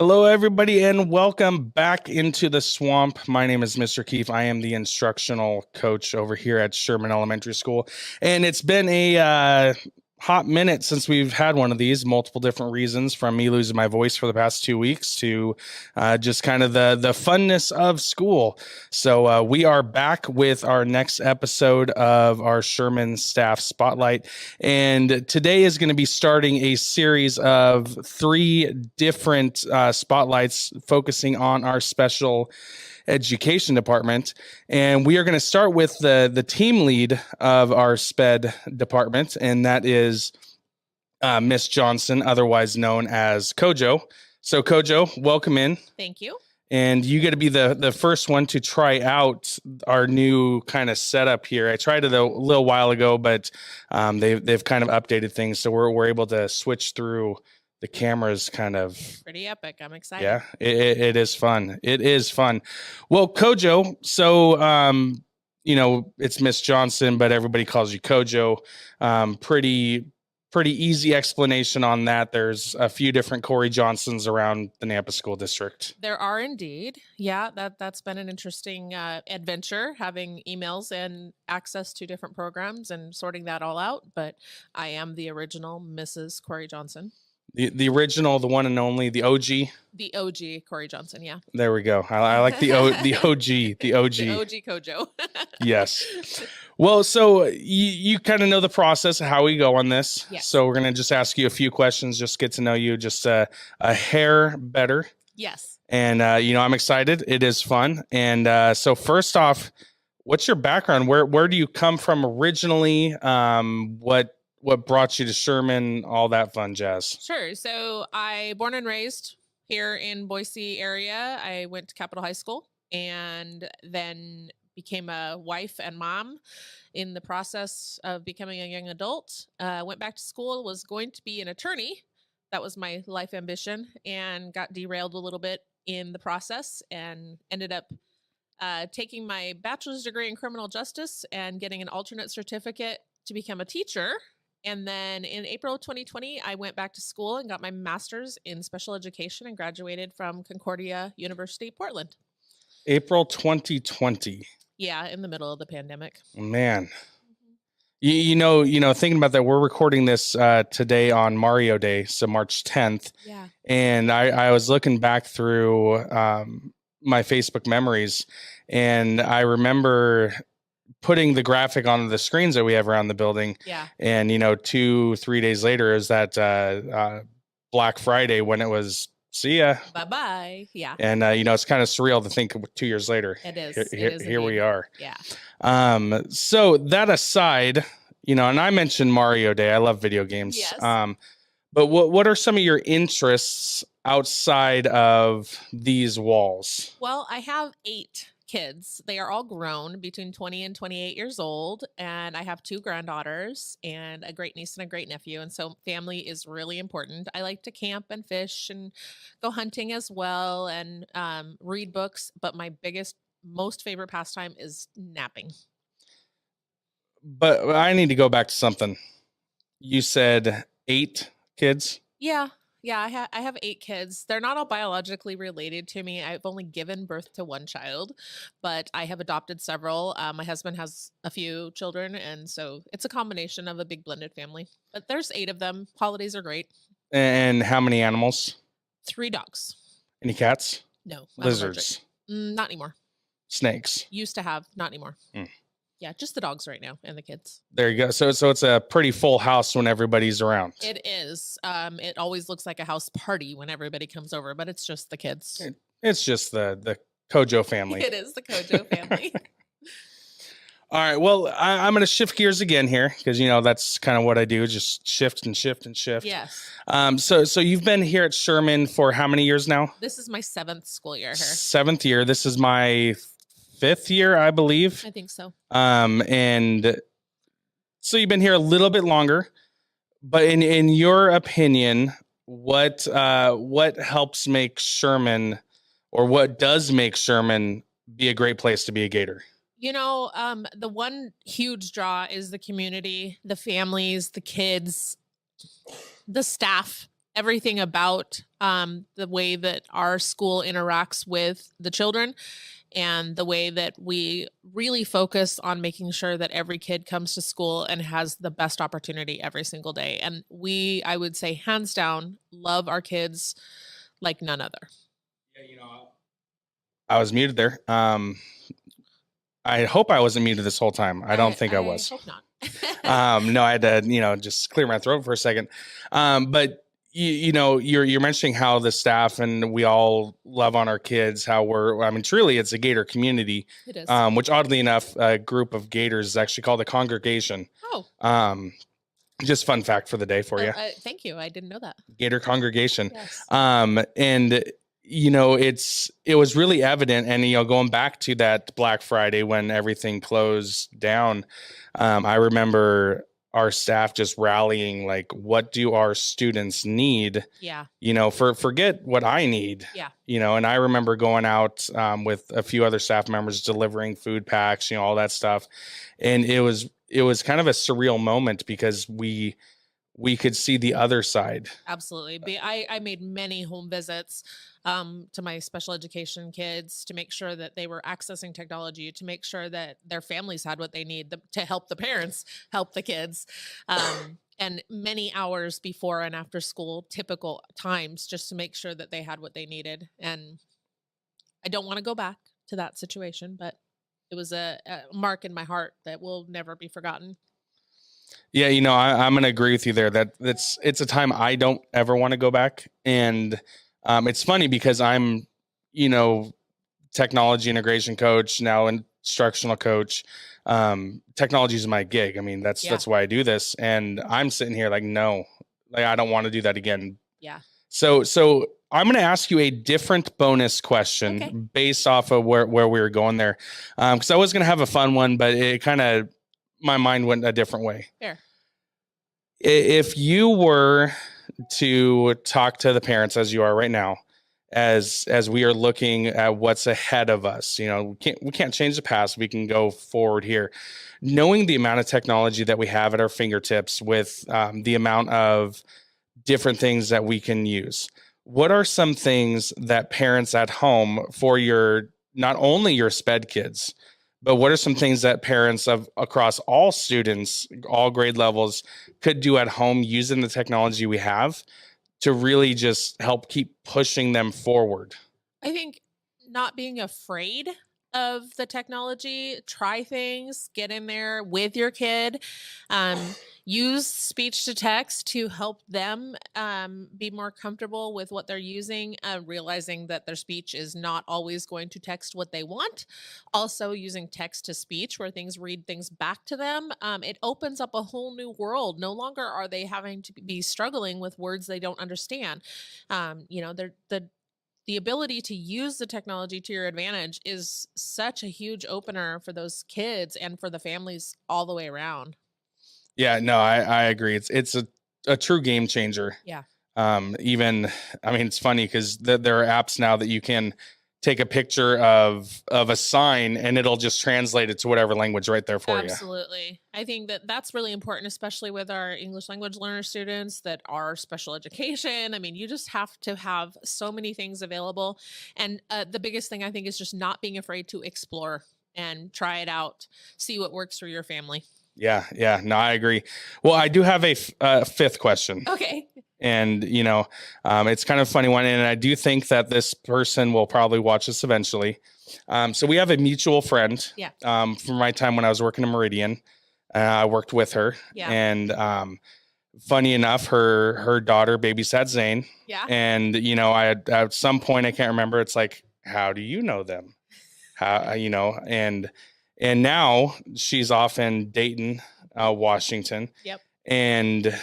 Hello, everybody, and welcome back into the swamp. My name is Mr. Keefe. I am the instructional coach over here at Sherman Elementary School, and it's been a hot minute since we've had one of these. Multiple different reasons, from me losing my voice for the past 2 weeks to just kind of the funness of school. So we are back with our next episode of our Sherman Staff Spotlight, and today is going to be starting a series of 3 different spotlights focusing on our special education department. And we are going to start with the team lead of our SPED department, and that is Miss Johnson, otherwise known as Cojo. So Cojo, welcome in. Thank you. And you get to be the first one to try out our new kind of setup here. I tried it a little while ago, but they've kind of updated things, so we're able to switch through the cameras. Kind of pretty epic. I'm excited. Yeah, it is fun. It is fun. Well, Cojo, so it's Miss Johnson, but everybody calls you Cojo. Pretty easy explanation on that. There's a few different Corey Johnsons around the Nampa School District. There are indeed. Yeah, that's been an interesting adventure, having emails and access to different programs and sorting that all out. But I am the original Mrs. Corey Johnson. The original, the one and only, the OG. The OG Corey Johnson, yeah. There we go. I like the OG, the OG. The OG Cojo. Yes. Well, so you kind of know the process of how we go on this. Yes. So we're going to just ask you a few questions, just get to know you just a hair better. Yes. And, I'm excited. It is fun. And so first off, what's your background? Where do you come from originally? What brought you to Sherman, all that fun jazz? Sure. So I born and raised here in Boise area. I went to Capitol High School and then became a wife and mom in the process of becoming a young adult. Went back to school, was going to be an attorney. That was my life ambition, and got derailed a little bit in the process and ended up taking my bachelor's degree in criminal justice and getting an alternate certificate to become a teacher. And then in April of 2020, I went back to school and got my master's in special education and graduated from Concordia University, Portland. April 2020. Yeah, in the middle of the pandemic. Man. Thinking about that, we're recording this today on Mario Day, so March 10th. Yeah. And I was looking back through my Facebook memories, and I remember putting the graphic on the screens that we have around the building. Yeah. And 2-3 days later is that Black Friday, when it was see ya, bye. Yeah. And it's kind of surreal to think 2 years later. It is. Here we are. Yeah. So that aside, and I mentioned Mario Day. I love video games. Yes. But what are some of your interests outside of these walls? Well, I have 8 kids. They are all grown, between 20 and 28 years old. And I have 2 granddaughters and a great niece and a great nephew. And so family is really important. I like to camp and fish and go hunting as well, and read books. But my most favorite pastime is napping. But I need to go back to something. You said 8 kids? Yeah. Yeah, I have 8 kids. They're not all biologically related to me. I've only given birth to 1 child, but I have adopted several. My husband has a few children, and so it's a combination of a big blended family. But there's 8 of them. Holidays are great. And how many animals? 3 dogs. Any cats? No. Lizards? Not anymore. Snakes? Used to have, not anymore. Yeah, just the dogs right now and the kids. There you go. So it's a pretty full house when everybody's around. It is. It always looks like a house party when everybody comes over, but it's just the kids. It's just the Cojo family. It is the Cojo family. All right. Well, I'm going to shift gears again here because, that's kind of what I do. Just shift and shift and shift. Yes. So you've been here at Sherman for how many years now? This is my 7th school year here. 7th year. This is my 5th year, I believe. I think so. And so you've been here a little bit longer, but in your opinion, what helps make Sherman, or what does make Sherman be a great place to be a Gator? The one huge draw is the community, the families, the kids, the staff. everything about the way that our school interacts with the children and the way that we really focus on making sure that every kid comes to school and has the best opportunity every single day. And I would say, hands down, love our kids like none other. Yeah, I was muted there. I hope I wasn't muted this whole time. I don't think I was. I hope not. No, I had to, just clear my throat for a second. But you're mentioning how the staff and we all love on our kids, truly it's a Gator community. It is. Which oddly enough, a group of Gators is actually called a congregation. Oh. Just fun fact for the day for you. Thank you. I didn't know that. Gator congregation. Yes. And it was really evident. And, going back to that Black Friday when everything closed down, I remember our staff just rallying, like, what do our students need? Yeah. Forget what I need. Yeah. And I remember going out with a few other staff members delivering food packs, all that stuff. And it was kind of a surreal moment because we could see the other side. Absolutely. I made many home visits to my special education kids to make sure that they were accessing technology, to make sure that their families had what they need to help the parents help the kids. And many hours before and after school, typical times, just to make sure that they had what they needed. And I don't want to go back to that situation, but it was a mark in my heart that will never be forgotten. Yeah, I'm going to agree with you there that it's a time I don't ever want to go back. And it's funny because I'm, technology integration coach, now instructional coach. Technology is my gig. I mean, that's why I do this. And I'm sitting here like, no, like, I don't want to do that again. Yeah. So I'm going to ask you a different bonus question based off of where we were going there. Cause I was going to have a fun one, but it kind of, my mind went a different way. Fair. If you were to talk to the parents as you are right now, as we are looking at what's ahead of us, we can't change the past. We can go forward here, knowing the amount of technology that we have at our fingertips with the amount of different things that we can use. What are some things that parents at home for not only your SPED kids, but what are some things that parents across all students, all grade levels, could do at home using the technology we have to really just help keep pushing them forward? I think not being afraid of the technology, try things, get in there with your kid, use speech to text to help them be more comfortable with what they're using, realizing that their speech is not always going to text what they want. Also using text to speech where things read things back to them. It opens up a whole new world. No longer are they having to be struggling with words they don't understand. The ability to use the technology to your advantage is such a huge opener for those kids and for the families all the way around. Yeah, no, I agree. It's a true game changer. Yeah. It's funny because there are apps now that you can take a picture of a sign and it'll just translate it to whatever language right there for you. Absolutely. I think that that's really important, especially with our English language learner students that are special education. I mean, you just have to have so many things available. And the biggest thing I think is just not being afraid to explore and try it out, see what works for your family. Yeah. No, I agree. Well, I do have a fifth question. Okay. And, it's kind of a funny one. And I do think that this person will probably watch this eventually. So we have a mutual friend from my time when I was working in Meridian. I worked with her. Yeah. And funny enough, her daughter babysat Zane. Yeah. And, at some point, I can't remember. It's like, how do you know them? And now she's off in Dayton, Washington. Yep. And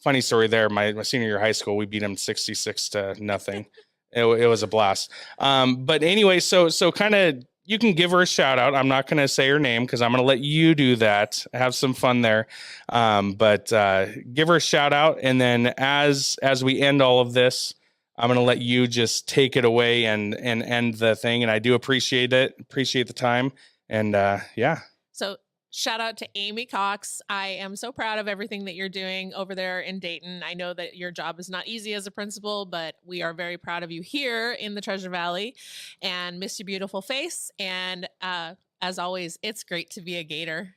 funny story there. My senior year of high school, we beat them 66-0. It was a blast. But anyway, so kind of you can give her a shout out. I'm not going to say her name because I'm going to let you do that. Have some fun there. But give her a shout out. And then as we end all of this, I'm going to let you just take it away and end the thing. And I do appreciate it. Appreciate the time. And yeah. So Shout out to Amy Cox. I am so proud of everything that you're doing over there in Dayton. I know that your job is not easy as a principal, but we are very proud of you here in the Treasure Valley and miss your beautiful face. And as always, it's great to be a Gator.